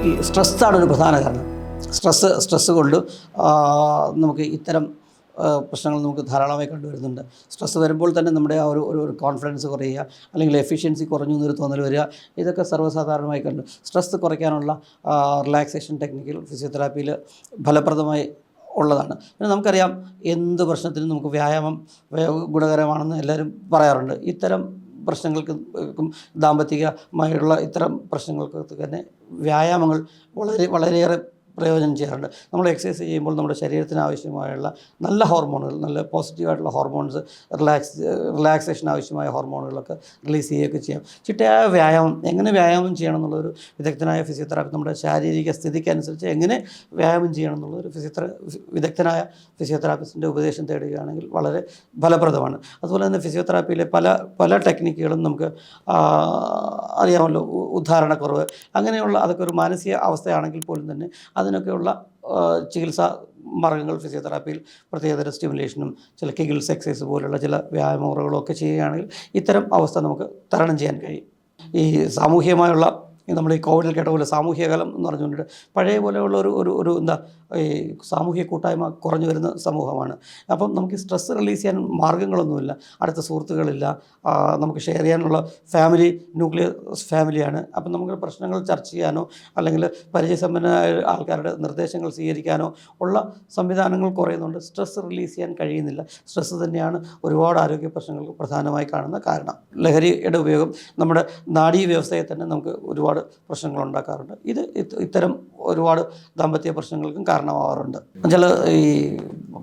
ഈ സ്ട്രെസ്സാണ് ഒരു പ്രധാന കാരണം. സ്ട്രെസ്സ് കൊണ്ട് നമുക്ക് ഇത്തരം പ്രശ്നങ്ങൾ നമുക്ക് ധാരാളമായി കണ്ടുവരുന്നുണ്ട്. സ്ട്രെസ്സ് വരുമ്പോൾ തന്നെ നമ്മുടെ ആ ഒരു കോൺഫിഡൻസ് കുറയുക, അല്ലെങ്കിൽ എഫിഷ്യൻസി കുറഞ്ഞു എന്നൊരു തോന്നൽ വരിക, ഇതൊക്കെ സർവ്വസാധാരണമായി കണ്ടു. സ്ട്രെസ്സ് കുറയ്ക്കാനുള്ള റിലാക്സേഷൻ ടെക്നിക്കുകൾ ഫിസിയോതെറാപ്പിയിൽ ഫലപ്രദമായി ഉള്ളതാണ്. പിന്നെ നമുക്കറിയാം, എന്ത് പ്രശ്നത്തിനും നമുക്ക് വ്യായാമം ഗുണകരമാണെന്ന് എല്ലാവരും പറയാറുണ്ട്. ഇത്തരം പ്രശ്നങ്ങൾക്കും ദാമ്പത്തികമായുള്ള ഇത്തരം പ്രശ്നങ്ങൾക്ക് തന്നെ വ്യായാമങ്ങൾ വളരെയേറെ പ്രയോജനം ചെയ്യാറുണ്ട്. നമ്മൾ എക്സസൈസ് ചെയ്യുമ്പോൾ നമ്മുടെ ശരീരത്തിന് ആവശ്യമായുള്ള നല്ല ഹോർമോണുകൾ, നല്ല പോസിറ്റീവായിട്ടുള്ള ഹോർമോൺസ്, റിലാക്സേഷൻ ആവശ്യമായ ഹോർമോണുകളൊക്കെ റിലീസ് ചെയ്യുകയൊക്കെ ചെയ്യാം. ചിട്ടയായ വ്യായാമം, എങ്ങനെ വ്യായാമം ചെയ്യണം എന്നുള്ളൊരു വിദഗ്ധനായ ഫിസിയോതെറാപ്പി, നമ്മുടെ ശാരീരിക സ്ഥിതിക്കനുസരിച്ച് എങ്ങനെ വ്യായാമം ചെയ്യണം എന്നുള്ളൊരു വിദഗ്ധനായ ഫിസിയോതെറാപ്പിസ്റ്റിൻ്റെ ഉപദേശം തേടുകയാണെങ്കിൽ വളരെ ഫലപ്രദമാണ്. അതുപോലെ തന്നെ ഫിസിയോതെറാപ്പിയിലെ പല ടെക്നിക്കുകളും നമുക്ക് അറിയാമല്ലോ, ഉദ്ധാരണക്കുറവ്, അങ്ങനെയുള്ള അതൊക്കെ ഒരു മാനസിക അവസ്ഥയാണെങ്കിൽ പോലും തന്നെ അതിനൊക്കെയുള്ള ചികിത്സാ മാർഗ്ഗങ്ങൾ ഫിസിയോതെറാപ്പിയിൽ പ്രത്യേകതര സ്റ്റിമുലേഷനും ചില കെഗിൾസ് എക്സസൈസ് പോലുള്ള ചില വ്യായാമമുറകളും ഒക്കെ ചെയ്യുകയാണെങ്കിൽ ഇത്തരം അവസ്ഥ നമുക്ക് തരണം ചെയ്യാൻ കഴിയും. ഈ സാമൂഹികമായുള്ള നമ്മൾ ഈ കോവിഡിൽ കേട്ട പോലെ സാമൂഹ്യകലം എന്ന് പറഞ്ഞുകൊണ്ട് പഴയ പോലെയുള്ള ഒരു ഈ സാമൂഹ്യ കൂട്ടായ്മ കുറഞ്ഞു വരുന്ന സമൂഹമാണ്. അപ്പം നമുക്ക് സ്ട്രെസ്സ് റിലീസ് ചെയ്യാൻ മാർഗ്ഗങ്ങളൊന്നുമില്ല, അടുത്ത സുഹൃത്തുക്കളില്ല, നമുക്ക് ഷെയർ ചെയ്യാനുള്ള ന്യൂക്ലിയർ ഫാമിലിയാണ്. അപ്പം നമുക്ക് പ്രശ്നങ്ങൾ ചർച്ച ചെയ്യാനോ അല്ലെങ്കിൽ പരിചയസമ്പന്നരായ ആൾക്കാരുടെ നിർദ്ദേശങ്ങൾ സ്വീകരിക്കാനോ ഉള്ള സംവിധാനങ്ങൾ കുറയുന്നുണ്ട്. സ്ട്രെസ്സ് റിലീസ് ചെയ്യാൻ കഴിയുന്നില്ല. സ്ട്രെസ്സ് തന്നെയാണ് ഒരുപാട് ആരോഗ്യ പ്രശ്നങ്ങൾക്ക് പ്രധാനമായി കാണുന്ന കാരണം. ലഹരിയുടെ ഉപയോഗം നമ്മുടെ നാഡീ വ്യവസ്ഥയെ തന്നെ നമുക്ക് ഒരുപാട് പ്രശ്നങ്ങൾ ഉണ്ടാക്കാറുണ്ട്. ഇത്തരം ഒരുപാട് ദാമ്പത്യ പ്രശ്നങ്ങൾക്കും കാരണമാവാറുണ്ട്. എന്നുവെച്ചാൽ ഈ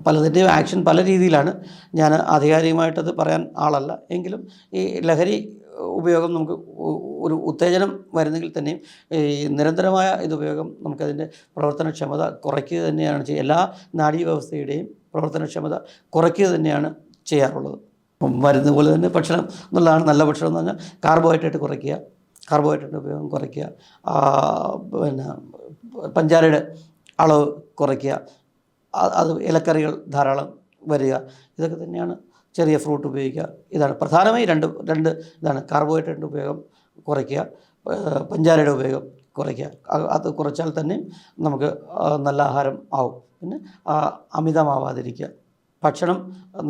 പലതിൻ്റെയും ആക്ഷൻ പല രീതിയിലാണ്. ഞാൻ ആധികാരികമായിട്ടത് പറയാൻ ആളല്ല, എങ്കിലും ഈ ലഹരി ഉപയോഗം നമുക്ക് ഒരു ഉത്തേജനം വരുന്നെങ്കിൽ തന്നെയും ഈ നിരന്തരമായ ഇതുപയോഗം നമുക്കതിൻ്റെ പ്രവർത്തനക്ഷമത കുറയ്ക്കുക തന്നെയാണ് ചെയ്യുക. എല്ലാ നാഡീവ്യവസ്ഥയുടെയും പ്രവർത്തനക്ഷമത കുറയ്ക്കുക തന്നെയാണ് ചെയ്യാറുള്ളത്. മരുന്ന് പോലെ തന്നെ ഭക്ഷണം എന്നുള്ളതാണ് നല്ല ഭക്ഷണം എന്ന് പറഞ്ഞാൽ കാർബോഹൈഡ്രേറ്റ് കുറയ്ക്കുക, കാർബോഹൈഡ്രേറ്റ് ഉപയോഗം കുറയ്ക്കുക, പിന്നെ പഞ്ചാരയുടെ അളവ് കുറയ്ക്കുക, അത് ഇലക്കറികൾ ധാരാളം വരിക, ഇതൊക്കെ തന്നെയാണ്. ചെറിയ ഫ്രൂട്ട് ഉപയോഗിക്കുക, ഇതാണ് പ്രധാനമായി രണ്ട് ഇതാണ്. കാർബോഹൈഡ്രേറ്റിൻ്റെ ഉപയോഗം കുറയ്ക്കുക, പഞ്ചാരയുടെ ഉപയോഗം കുറയ്ക്കുക. അത് കുറച്ചാൽ തന്നെ നമുക്ക് നല്ല ആഹാരം ആവും. പിന്നെ അമിതമാവാതിരിക്കുക. ഭക്ഷണം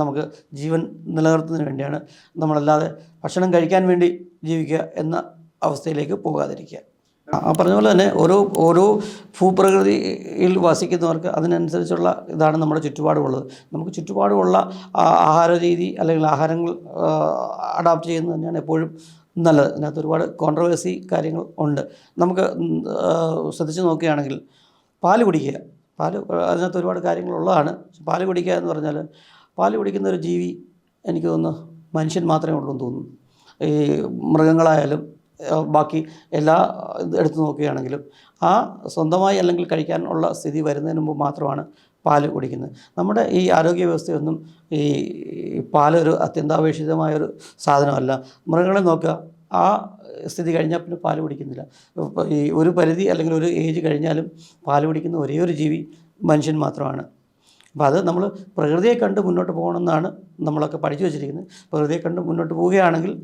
നമുക്ക് ജീവൻ നിലനിർത്തുന്നതിന് വേണ്ടിയാണ്, നമ്മളല്ലാതെ ഭക്ഷണം കഴിക്കാൻ വേണ്ടി ജീവിക്കുക എന്ന അവസ്ഥയിലേക്ക് പോകാതിരിക്കുക. പറഞ്ഞ പോലെ തന്നെ ഓരോ ഭൂപ്രകൃതിയിൽ വസിക്കുന്നവർക്ക് അതിനനുസരിച്ചുള്ള ഇതാണ് നമ്മുടെ ചുറ്റുപാടുമുള്ളത്. നമുക്ക് ചുറ്റുപാടുമുള്ള ആഹാര രീതി അല്ലെങ്കിൽ ആഹാരങ്ങൾ അഡാപ്റ്റ് ചെയ്യുന്നത് തന്നെയാണ് എപ്പോഴും നല്ലത്. ഇതിനകത്ത് ഒരുപാട് കോൺട്രവേഴ്സി കാര്യങ്ങൾ ഉണ്ട്. നമുക്ക് ശ്രദ്ധിച്ച് നോക്കുകയാണെങ്കിൽ പാല് കുടിക്കുക, അതിനകത്ത് ഒരുപാട് കാര്യങ്ങളുള്ളതാണ്. പാല് കുടിക്കുക എന്ന് പറഞ്ഞാൽ, പാല് കുടിക്കുന്ന ഒരു ജീവി എനിക്ക് തോന്നുന്നു മനുഷ്യൻ മാത്രമേ ഉള്ളൂ എന്ന് തോന്നുന്നു. ഈ മൃഗങ്ങളായാലും ബാക്കി എല്ലാ എടുത്തു നോക്കുകയാണെങ്കിലും ആ സ്വന്തമായി അല്ലെങ്കിൽ കഴിക്കാനുള്ള സ്ഥിതി വരുന്നതിന് മുമ്പ് മാത്രമാണ് പാല് കുടിക്കുന്നത്. നമ്മുടെ ഈ ആരോഗ്യ വ്യവസ്ഥയൊന്നും ഈ പാലൊരു അത്യന്താപേക്ഷിതമായൊരു സാധനമല്ല. മൃഗങ്ങളെ നോക്കുക, ആ സ്ഥിതി കഴിഞ്ഞാൽ പിന്നെ പാല് കുടിക്കുന്നില്ല. ഈ ഒരു പരിധി അല്ലെങ്കിൽ ഒരു ഏജ് കഴിഞ്ഞാലും പാല് കുടിക്കുന്ന ഒരേ ഒരു ജീവി മനുഷ്യൻ മാത്രമാണ്. അപ്പോൾ അത് നമ്മൾ പ്രകൃതിയെ കണ്ട് മുന്നോട്ട് പോകണമെന്നാണ് നമ്മളൊക്കെ പഠിച്ചു വച്ചിരിക്കുന്നത്. പ്രകൃതിയെ കണ്ട് മുന്നോട്ട് പോവുകയാണെങ്കിൽ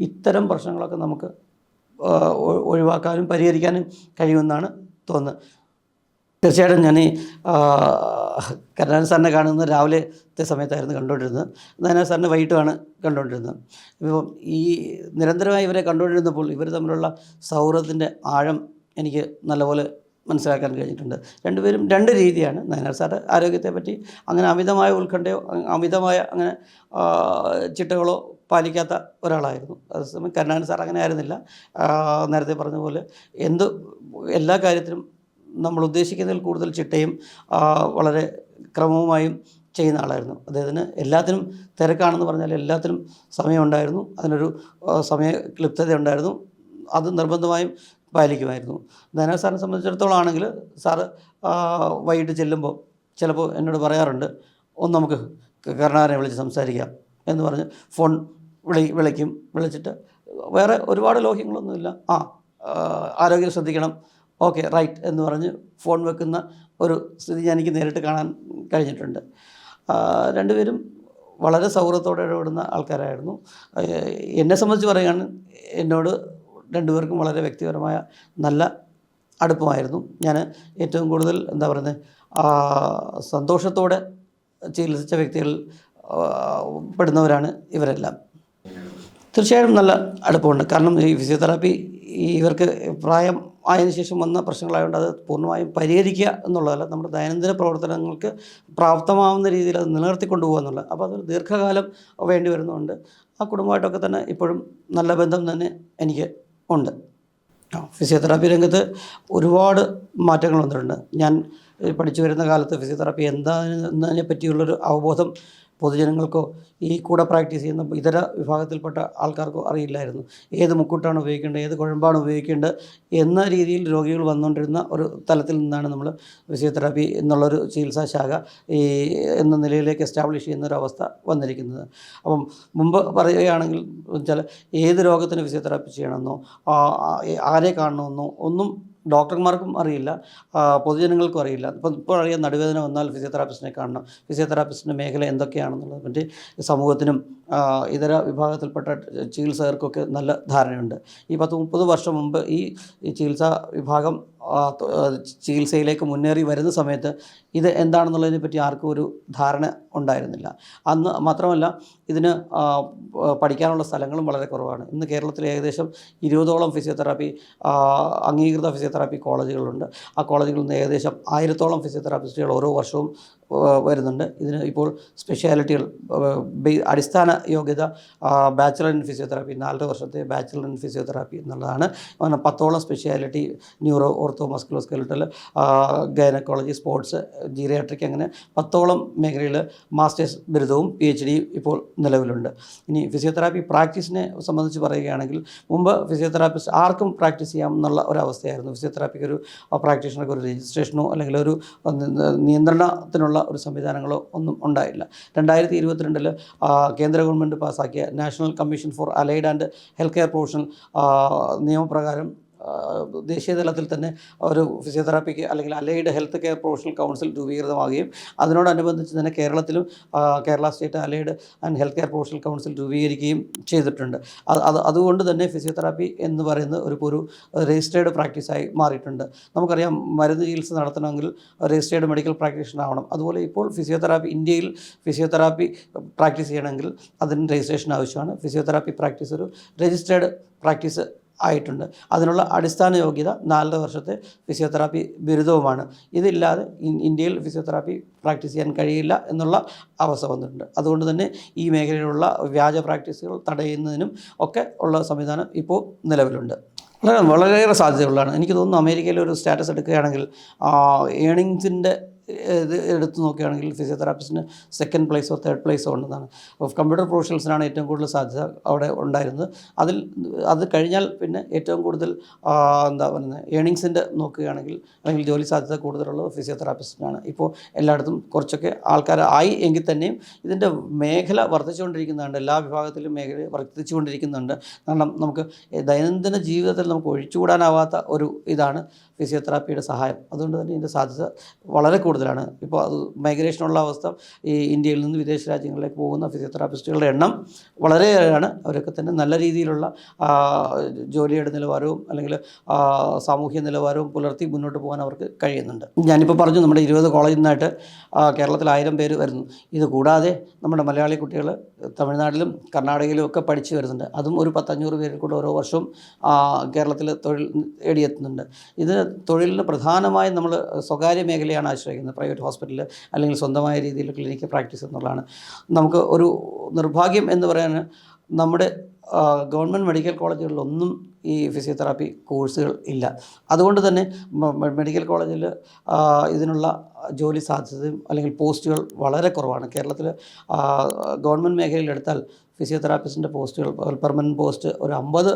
ഇത്തരം പ്രശ്നങ്ങളൊക്കെ നമുക്ക് ഒഴിവാക്കാനും പരിഹരിക്കാനും കഴിയുമെന്നാണ് തോന്നുന്നത്. തീർച്ചയായിട്ടും ഞാൻ ഈ കരുണാകരൻ സാറിനെ കാണുന്നത് രാവിലത്തെ സമയത്തായിരുന്നു കണ്ടുകൊണ്ടിരുന്നത്. കരുണാകരൻ സാറിനെ വൈകിട്ടുമാണ് കണ്ടുകൊണ്ടിരുന്നത്. ഇപ്പം ഈ നിരന്തരമായി ഇവരെ കണ്ടുകൊണ്ടിരുന്നപ്പോൾ ഇവർ തമ്മിലുള്ള സൗഹൃദത്തിൻ്റെ ആഴം എനിക്ക് നല്ലപോലെ മനസ്സിലാക്കാൻ കഴിഞ്ഞിട്ടുണ്ട്. രണ്ടുപേരും രണ്ട് രീതിയാണ്. നായനാർ സാറ് ആരോഗ്യത്തെപ്പറ്റി അങ്ങനെ അമിതമായ ഉത്കണ്ഠയോ അമിതമായ അങ്ങനെ ചിട്ടകളോ പാലിക്കാത്ത ഒരാളായിരുന്നു. അതേസമയം കരുണാകരൻ സാർ അങ്ങനെ ആയിരുന്നില്ല. നേരത്തെ പറഞ്ഞ പോലെ എല്ലാ കാര്യത്തിലും നമ്മൾ ഉദ്ദേശിക്കുന്നതിൽ കൂടുതൽ ചിട്ടയും വളരെ ക്രമവുമായും ചെയ്യുന്ന ആളായിരുന്നു. അദ്ദേഹത്തിന് എല്ലാത്തിനും തിരക്കാണെന്ന് പറഞ്ഞാൽ എല്ലാത്തിനും സമയമുണ്ടായിരുന്നു, അതിനൊരു സമയ ക്ലിപ്തത ഉണ്ടായിരുന്നു. അത് നിർബന്ധമായും പാലിക്കുമായിരുന്നു. നായനാർ സാറിനെ സംബന്ധിച്ചിടത്തോളം ആണെങ്കിൽ സാറ് വൈകിട്ട് ചെല്ലുമ്പോൾ ചിലപ്പോൾ എന്നോട് പറയാറുണ്ട്, ഒന്ന് നമുക്ക് കരുണാകരനെ വിളിച്ച് സംസാരിക്കാം എന്ന് പറഞ്ഞ് ഫോൺ വിളിച്ചിട്ട് വേറെ ഒരുപാട് ലോഹ്യങ്ങളൊന്നുമില്ല, ആരോഗ്യം ശ്രദ്ധിക്കണം, ഓക്കെ റൈറ്റ് എന്ന് പറഞ്ഞ് ഫോൺ വെക്കുന്ന ഒരു സ്ഥിതി എനിക്ക് നേരിട്ട് കാണാൻ കഴിഞ്ഞിട്ടുണ്ട്. രണ്ടുപേരും വളരെ സൗഹൃദത്തോടെ ഇടപെടുന്ന ആൾക്കാരായിരുന്നു. എന്നെ സംബന്ധിച്ച് പറയുകയാണ്, എന്നോട് രണ്ടുപേർക്കും വളരെ വ്യക്തിപരമായ നല്ല അടുപ്പമായിരുന്നു. ഞാൻ ഏറ്റവും കൂടുതൽ എന്താ പറയുന്നത്, സന്തോഷത്തോടെ ചികിത്സിച്ച വ്യക്തികൾ പെടുന്നവരാണ് ഇവരെല്ലാം. തീർച്ചയായും നല്ല അടുപ്പമുണ്ട്. കാരണം ഈ ഫിസിയോതെറാപ്പി ഇവർക്ക് പ്രായം ആയതിനു ശേഷം വന്ന പ്രശ്നങ്ങളായതുകൊണ്ട് അത് പൂർണ്ണമായും പരിഹരിക്കുക എന്നുള്ളതല്ല, നമ്മുടെ ദൈനംദിന പ്രവർത്തനങ്ങൾക്ക് പ്രാപ്തമാവുന്ന രീതിയിൽ അത് നിലനിർത്തിക്കൊണ്ടു പോകുക എന്നുള്ളത്. അപ്പോൾ അതൊരു ദീർഘകാലം വേണ്ടി വരുന്നതുകൊണ്ട് ആ കുടുംബമായിട്ടൊക്കെ തന്നെ ഇപ്പോഴും നല്ല ബന്ധം തന്നെ എനിക്ക് ഉണ്ട്. ഫിസിയോതെറാപ്പി രംഗത്ത് ഒരുപാട് മാറ്റങ്ങൾ വന്നിട്ടുണ്ട്. ഞാൻ പഠിച്ചു വരുന്ന കാലത്ത് ഫിസിയോതെറാപ്പി എന്താണെന്നതിനെ പറ്റിയുള്ളൊരു അവബോധം പൊതുജനങ്ങൾക്കോ ഈ കൂടെ പ്രാക്ടീസ് ചെയ്യുന്ന ഇതര വിഭാഗത്തിൽപ്പെട്ട ആൾക്കാർക്കോ അറിയില്ലായിരുന്നു. ഏത് മുക്കൂട്ടാണ് ഉപയോഗിക്കേണ്ടത്, ഏത് കുഴമ്പാണ് ഉപയോഗിക്കേണ്ടത് എന്ന രീതിയിൽ രോഗികൾ വന്നുകൊണ്ടിരുന്ന ഒരു തലത്തിൽ നിന്നാണ് നമ്മൾ ഫിസിയോതെറാപ്പി എന്നുള്ളൊരു ചികിത്സാ ശാഖ എന്ന നിലയിലേക്ക് എസ്റ്റാബ്ലിഷ് ചെയ്യുന്ന ഒരു അവസ്ഥ വന്നിരിക്കുന്നത്. അപ്പം മുമ്പ് പറയുകയാണെങ്കിൽ വെച്ചാൽ ഏത് രോഗത്തിന് ഫിസിയോതെറാപ്പി ചെയ്യണമെന്നോ ആരെ കാണണമെന്നോ ഒന്നും ഡോക്ടർമാർക്കും അറിയില്ല, പൊതുജനങ്ങൾക്കും അറിയില്ല. ഇപ്പോൾ അറിയാം, നടുവേദന വന്നാൽ ഫിസിയോതെറാപ്പിസ്റ്റിനെ കാണണം, ഫിസിയോതെറാപ്പിസ്റ്റിൻ്റെ മേഖല എന്തൊക്കെയാണെന്നുള്ളത് പറ്റി സമൂഹത്തിനും ഇതര വിഭാഗത്തിൽപ്പെട്ട ചികിത്സകർക്കൊക്കെ നല്ല ധാരണയുണ്ട്. ഈ 10-30 വർഷം മുമ്പ് ഈ ചികിത്സാ വിഭാഗം ചികിത്സയിലേക്ക് മുന്നേറി വരുന്ന സമയത്ത് ഇത് എന്താണെന്നുള്ളതിനെ പറ്റി ആർക്കും ഒരു ധാരണ ഉണ്ടായിരുന്നില്ല. അന്ന് മാത്രമല്ല, ഇതിന് പഠിക്കാനുള്ള സ്ഥലങ്ങളും വളരെ കുറവാണ്. ഇന്ന് കേരളത്തിൽ ഏകദേശം 20ഓളം ഫിസിയോതെറാപ്പി അംഗീകൃത ഫിസിയോതെറാപ്പി കോളേജുകളുണ്ട്. ആ കോളേജുകളിൽ നിന്ന് ഏകദേശം 1000ഓളം ഫിസിയോതെറാപ്പിസ്റ്റുകൾ ഓരോ വർഷവും വരുന്നുണ്ട്. ഇതിന് ഇപ്പോൾ സ്പെഷ്യാലിറ്റികൾ അടിസ്ഥാന യോഗ്യത ബാച്ചിലർ ഇൻ ഫിസിയോതെറാപ്പി, 4 വർഷത്തെ ബാച്ചിലർ ഇൻ ഫിസിയോതെറാപ്പി എന്നുള്ളതാണ്. 10ഓളം speciality, neuro, ortho, musculoskeletal, gynaecology, sports, geriatric, അങ്ങനെ 10ഓളം മേഖലയിൽ മാസ്റ്റേഴ്സ് ബിരുദവും PhD ഇപ്പോൾ നിലവിലുണ്ട്. ഇനി ഫിസിയോതെറാപ്പി പ്രാക്ടീസിനെ സംബന്ധിച്ച് പറയുകയാണെങ്കിൽ, മുമ്പ് ഫിസിയോതെറാപ്പിസ്റ്റ് ആർക്കും പ്രാക്ടീസ് ചെയ്യാം എന്നുള്ള ഒരവസ്ഥയായിരുന്നു. ഫിസിയോതെറാപ്പിക്ക് ഒരു പ്രാക്ടീഷണർക്ക് ഒരു രജിസ്ട്രേഷനോ അല്ലെങ്കിൽ ഒരു നിയന്ത്രണത്തിനുള്ള ഒരു സംവിധാനങ്ങളോ ഒന്നും ഉണ്ടായില്ല. 2022 കേന്ദ്ര ഗവൺമെൻറ് പാസ്സാക്കിയ national commission for allied and health care professional നിയമപ്രകാരം ദേശീയ തലത്തിൽ തന്നെ ഒരു ഫിസിയോതെറാപ്പിക്ക് അല്ലെങ്കിൽ allied health care professional council രൂപീകൃതമാവുകയും അതിനോടനുബന്ധിച്ച് തന്നെ കേരളത്തിലും Kerala state allied and health care professional council രൂപീകരിക്കുകയും ചെയ്തിട്ടുണ്ട്. അതുകൊണ്ട് തന്നെ ഫിസിയോതെറാപ്പി എന്ന് പറയുന്നത് ഒരു രജിസ്റ്റേർഡ് പ്രാക്ടീസായി മാറിയിട്ടുണ്ട്. നമുക്കറിയാം, മരുന്ന് ചികിത്സ നടത്തണമെങ്കിൽ രജിസ്റ്റേർഡ് മെഡിക്കൽ പ്രാക്ടീഷണർ ആവണം. അതുപോലെ ഇപ്പോൾ ഇന്ത്യയിൽ ഫിസിയോതെറാപ്പി പ്രാക്ടീസ് ചെയ്യണമെങ്കിൽ അതിന് രജിസ്ട്രേഷൻ ആവശ്യമാണ്. ഫിസിയോതെറാപ്പി പ്രാക്ടീസ് ഒരു രജിസ്റ്റേർഡ് പ്രാക്ടീസ് ആയിട്ടുണ്ട്. അതിനുള്ള അടിസ്ഥാന യോഗ്യത 4 വർഷത്തെ ഫിസിയോതെറാപ്പി ബിരുദവുമാണ്. ഇതില്ലാതെ ഇന്ത്യയിൽ ഫിസിയോതെറാപ്പി പ്രാക്ടീസ് ചെയ്യാൻ കഴിയില്ല എന്നുള്ള അവസ്ഥ വന്നിട്ടുണ്ട്. അതുകൊണ്ട് തന്നെ ഈ മേഖലയിലുള്ള വ്യാജ പ്രാക്ടീസുകൾ തടയുന്നതിനും ഒക്കെ ഉള്ള സംവിധാനം ഇപ്പോൾ നിലവിലുണ്ട്. വളരെയേറെ സാധ്യതകളാണ്. എനിക്ക് തോന്നുന്നു അമേരിക്കയിൽ ഒരു സ്റ്റാറ്റസ് എടുക്കുകയാണെങ്കിൽ ഏണിങ്സിൻ്റെ ഇത് എടുത്തു നോക്കുകയാണെങ്കിൽ ഫിസിയോതെറാപ്പിസ്റ്റിന് 2nd പ്ലേസോ 3rd പ്ലേസോ ഉണ്ടെന്നാണ്. കമ്പ്യൂട്ടർ പ്രൊഫഷണൽസിനാണ് ഏറ്റവും കൂടുതൽ സാധ്യത അവിടെ ഉണ്ടായിരുന്നത്. അത് കഴിഞ്ഞാൽ പിന്നെ ഏറ്റവും കൂടുതൽ എന്താ പറയുന്നത്, ഏണിങ്സിൻ്റെ നോക്കുകയാണെങ്കിൽ അല്ലെങ്കിൽ ജോലി സാധ്യത കൂടുതലുള്ളത് ഫിസിയോതെറാപ്പിസ്റ്റിനാണ്. ഇപ്പോൾ എല്ലായിടത്തും കുറച്ചൊക്കെ ആൾക്കാരായി എങ്കിൽ തന്നെയും ഇതിൻ്റെ മേഖല വർദ്ധിച്ചുകൊണ്ടിരിക്കുന്നുണ്ട്. എല്ലാ വിഭാഗത്തിലും മേഖല വർദ്ധിച്ചുകൊണ്ടിരിക്കുന്നുണ്ട്. കാരണം നമുക്ക് ദൈനംദിന ജീവിതത്തിൽ നമുക്ക് ഒഴിച്ചുകൂടാനാവാത്ത ഒരു ഇതാണ് ഫിസിയോതെറാപ്പിയുടെ സഹായം. അതുകൊണ്ട് തന്നെ ഇതിൻ്റെ സാധ്യത വളരെ കൂടുതലാണ്. ഇപ്പോൾ അത് മൈഗ്രേഷനുള്ള അവസ്ഥ, ഈ ഇന്ത്യയിൽ നിന്ന് വിദേശ രാജ്യങ്ങളിലേക്ക് പോകുന്ന ഫിസിയോതെറാപ്പിസ്റ്റുകളുടെ എണ്ണം വളരെയേറെയാണ്. അവരൊക്കെ തന്നെ നല്ല രീതിയിലുള്ള ജോലിയുടെ നിലവാരവും അല്ലെങ്കിൽ സാമൂഹ്യ നിലവാരവും പുലർത്തി മുന്നോട്ട് പോകാൻ അവർക്ക് കഴിയുന്നുണ്ട്. ഞാനിപ്പോൾ പറഞ്ഞു, നമ്മുടെ 20 കോളേജിൽ നിന്നായിട്ട് കേരളത്തിൽ 1000 പേര് വരുന്നു. ഇത് കൂടാതെ നമ്മുടെ മലയാളി കുട്ടികൾ തമിഴ്നാട്ടിലും കർണാടകയിലും ഒക്കെ പഠിച്ചു വരുന്നുണ്ട്. അതും ഒരു 10-500 പേരിൽ കൂടെ ഓരോ വർഷവും കേരളത്തിൽ തൊഴിൽ നേടിയെത്തുന്നുണ്ട്. ഇത് തൊഴിലിന് പ്രധാനമായും നമ്മൾ സ്വകാര്യ മേഖലയാണ് ആശ്രയിക്കുന്നത്. പ്രൈവറ്റ് ഹോസ്പിറ്റൽ അല്ലെങ്കിൽ സ്വന്തമായ രീതിയിൽ ക്ലിനിക്ക് പ്രാക്ടീസ് എന്നുള്ളതാണ്. നമുക്ക് ഒരു നിർഭാഗ്യം എന്ന് പറയാൻ, നമ്മുടെ ഗവൺമെൻറ് മെഡിക്കൽ കോളേജുകളിലൊന്നും ഈ ഫിസിയോതെറാപ്പി കോഴ്സുകൾ ഇല്ല. അതുകൊണ്ട് തന്നെ മെഡിക്കൽ കോളേജിൽ ഇതിനുള്ള ജോലി സാധ്യതയും അല്ലെങ്കിൽ പോസ്റ്റുകൾ വളരെ കുറവാണ്. കേരളത്തിൽ ഗവൺമെൻറ് മേഖലയിലെടുത്താൽ ഫിസിയോതെറാപ്പിസ്റ്റിൻ്റെ പോസ്റ്റുകൾ, പെർമനൻറ്റ് പോസ്റ്റ് ഒരു 50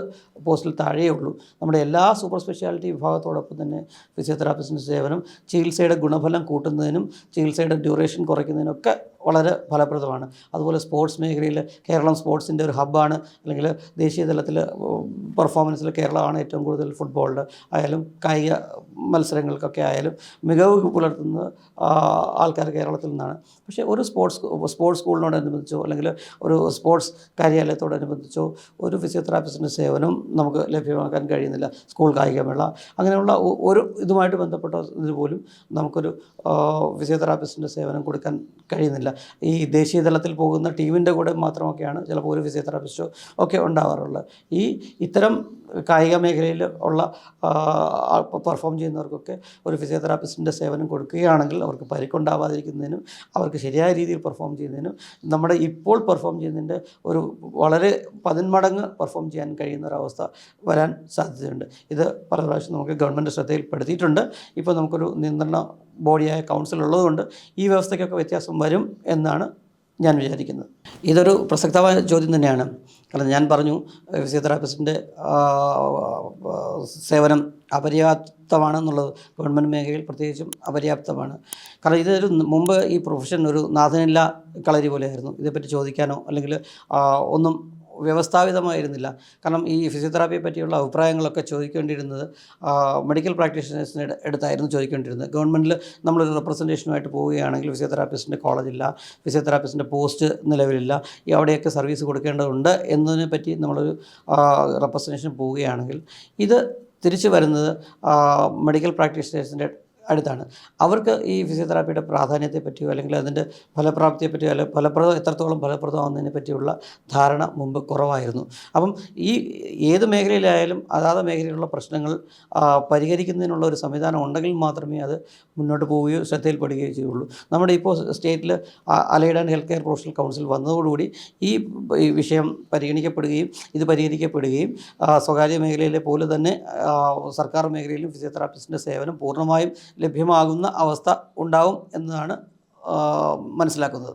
പോസ്റ്റിൽ താഴെയേ ഉള്ളൂ. നമ്മുടെ എല്ലാ സൂപ്പർ സ്പെഷ്യാലിറ്റി വിഭാഗത്തോടൊപ്പം തന്നെ ഫിസിയോതെറാപ്പിസ്റ്റിൻ്റെ സേവനം ചികിത്സയുടെ ഗുണഫലം കൂട്ടുന്നതിനും ചികിത്സയുടെ ഡ്യൂറേഷൻ കുറയ്ക്കുന്നതിനൊക്കെ വളരെ ഫലപ്രദമാണ്. അതുപോലെ സ്പോർട്സ് മേഖലയിൽ കേരളം സ്പോർട്സിൻ്റെ ഒരു ഹബ്ബാണ്. അല്ലെങ്കിൽ ദേശീയ തലത്തിൽ പെർഫോമൻസിൽ കേരളമാണ് ഏറ്റവും കൂടുതൽ ഫുട്ബോളിൽ ആയാലും കായിക മത്സരങ്ങൾക്കൊക്കെ ആയാലും മികവ് പുലർത്തുന്ന ആൾക്കാർ കേരളത്തിൽ നിന്നാണ്. പക്ഷേ ഒരു സ്പോർട്സ് സ്കൂളിനോടനുബന്ധിച്ചോ അല്ലെങ്കിൽ ഒരു സ്പോർട്സ് കാര്യാലയത്തോടനുബന്ധിച്ചോ ഒരു ഫിസിയോതെറാപ്പിസ്റ്റിൻ്റെ സേവനം നമുക്ക് ലഭ്യമാക്കാൻ കഴിയുന്നില്ല. സ്കൂൾ കായികമേള അങ്ങനെയുള്ള ഒരു ഇതുമായിട്ട് ബന്ധപ്പെട്ട ഇതുപോലും നമുക്കൊരു ഫിസിയോതെറാപ്പിസ്റ്റിൻ്റെ സേവനം കൊടുക്കാൻ കഴിയുന്നില്ല. ഈ ദേശീയ തലത്തിൽ പോകുന്ന ടീമിൻ്റെ കൂടെ മാത്രമൊക്കെയാണ് ചിലപ്പോൾ ഒരു ഫിസിയോതെറാപ്പിസ്റ്റോ ഒക്കെ ഉണ്ടാവാറുള്ളത്. ഇത്തരം കായിക മേഖലയിൽ ഉള്ള പെർഫോം ചെയ്യുന്നവർക്കൊക്കെ ഒരു ഫിസിയോതെറാപ്പിസ്റ്റിൻ്റെ സേവനം കൊടുക്കുകയാണെങ്കിൽ അവർക്ക് പരിക്കുണ്ടാവാതിരിക്കുന്നതിനും അവർക്ക് ശരിയായ രീതിയിൽ പെർഫോം ചെയ്യുന്നതിനും നമ്മുടെ ഇപ്പോൾ പെർഫോം ചെയ്യുന്നതിൻ്റെ ഒരു വളരെ 10 മടങ്ങ് പെർഫോം ചെയ്യാൻ കഴിയുന്ന ഒരവസ്ഥ വരാൻ സാധ്യതയുണ്ട്. ഇത് പല പ്രാവശ്യം നമുക്ക് ഗവൺമെൻറ് ശ്രദ്ധയിൽപ്പെടുത്തിയിട്ടുണ്ട്. ഇപ്പോൾ നമുക്കൊരു നിയന്ത്രണ ബോഡിയായ കൗൺസിൽ ഉള്ളതുകൊണ്ട് ഈ വ്യവസ്ഥയ്ക്കൊക്കെ വ്യത്യാസം വരും എന്നാണ് ഞാൻ വിചാരിക്കുന്നത്. ഇതൊരു പ്രസക്തമായ ചോദ്യം തന്നെയാണ്. കാരണം ഞാൻ പറഞ്ഞു ഫിസിയോതെറാപ്പിസ്റ്റിൻ്റെ സേവനം അപര്യാപ്തമാണെന്നുള്ളത് ഗവൺമെൻറ് മേഖലയിൽ പ്രത്യേകിച്ചും അപര്യാപ്തമാണ്. കാരണം ഇതൊരു മുമ്പ് ഈ പ്രൊഫഷൻ ഒരു നാഥനില്ല കളരി പോലെയായിരുന്നു. ഇതേപ്പറ്റി ചോദിക്കാനോ അല്ലെങ്കിൽ ഒന്നും വ്യവസ്ഥാപിതമായിരുന്നില്ല. കാരണം ഈ ഫിസിയോതെറാപ്പിയെ പറ്റിയുള്ള അഭിപ്രായങ്ങളൊക്കെ ചോദിക്കേണ്ടിയിരുന്നത് മെഡിക്കൽ പ്രാക്ടീഷണേഴ്സിന് അടുത്തായിരുന്നു ചോദിക്കേണ്ടിയിരുന്നത്. ഗവൺമെൻറ്റിൽ നമ്മളൊരു റെപ്രസെൻറ്റേഷനുമായിട്ട് പോവുകയാണെങ്കിൽ ഫിസിയോതെറാപ്പിസ്റ്റിൻ്റെ കോളേജില്ല, ഫിസിയോതെറാപ്പിസ്റ്റിൻ്റെ പോസ്റ്റ് നിലവിലില്ല, അവിടെയൊക്കെ സർവീസ് കൊടുക്കേണ്ടതുണ്ട് എന്നതിനെ പറ്റി നമ്മളൊരു റെപ്രസെൻറ്റേഷൻ പോവുകയാണെങ്കിൽ ഇത് തിരിച്ചു വരുന്നത് മെഡിക്കൽ പ്രാക്ടീഷണേഴ്സിൻ്റെ അടുത്താണ്. അവർക്ക് ഈ ഫിസിയോതെറാപ്പിയുടെ പ്രാധാന്യത്തെ പറ്റിയോ അല്ലെങ്കിൽ അതിൻ്റെ ഫലപ്രാപ്തിയെ പറ്റിയോ അല്ലെങ്കിൽ എത്രത്തോളം ഫലപ്രദമാകുന്നതിനെ പറ്റിയുള്ള ധാരണ മുമ്പ് കുറവായിരുന്നു. അപ്പം ഏത് മേഖലയിലായാലും അതാത് മേഖലയിലുള്ള പ്രശ്നങ്ങൾ പരിഹരിക്കുന്നതിനുള്ള ഒരു സംവിധാനം ഉണ്ടെങ്കിൽ മാത്രമേ അത് മുന്നോട്ട് പോവുകയോ ശ്രദ്ധയിൽപ്പെടുകയോ ചെയ്യുള്ളൂ. നമ്മുടെ ഇപ്പോൾ സ്റ്റേറ്റിൽ allied and health care professional council വന്നതോടുകൂടി ഈ വിഷയം പരിഗണിക്കപ്പെടുകയും ഇത് പരിഹരിക്കപ്പെടുകയും സ്വകാര്യ മേഖലയിലെ പോലെ തന്നെ സർക്കാർ മേഖലയിലും ഫിസിയോതെറാപ്പിസ്റ്റിൻ്റെ സേവനം പൂർണ്ണമായും ലഭ്യമാകുന്ന അവസ്ഥ ഉണ്ടാവും എന്നാണ് മനസ്സിലാക്കുന്നത്.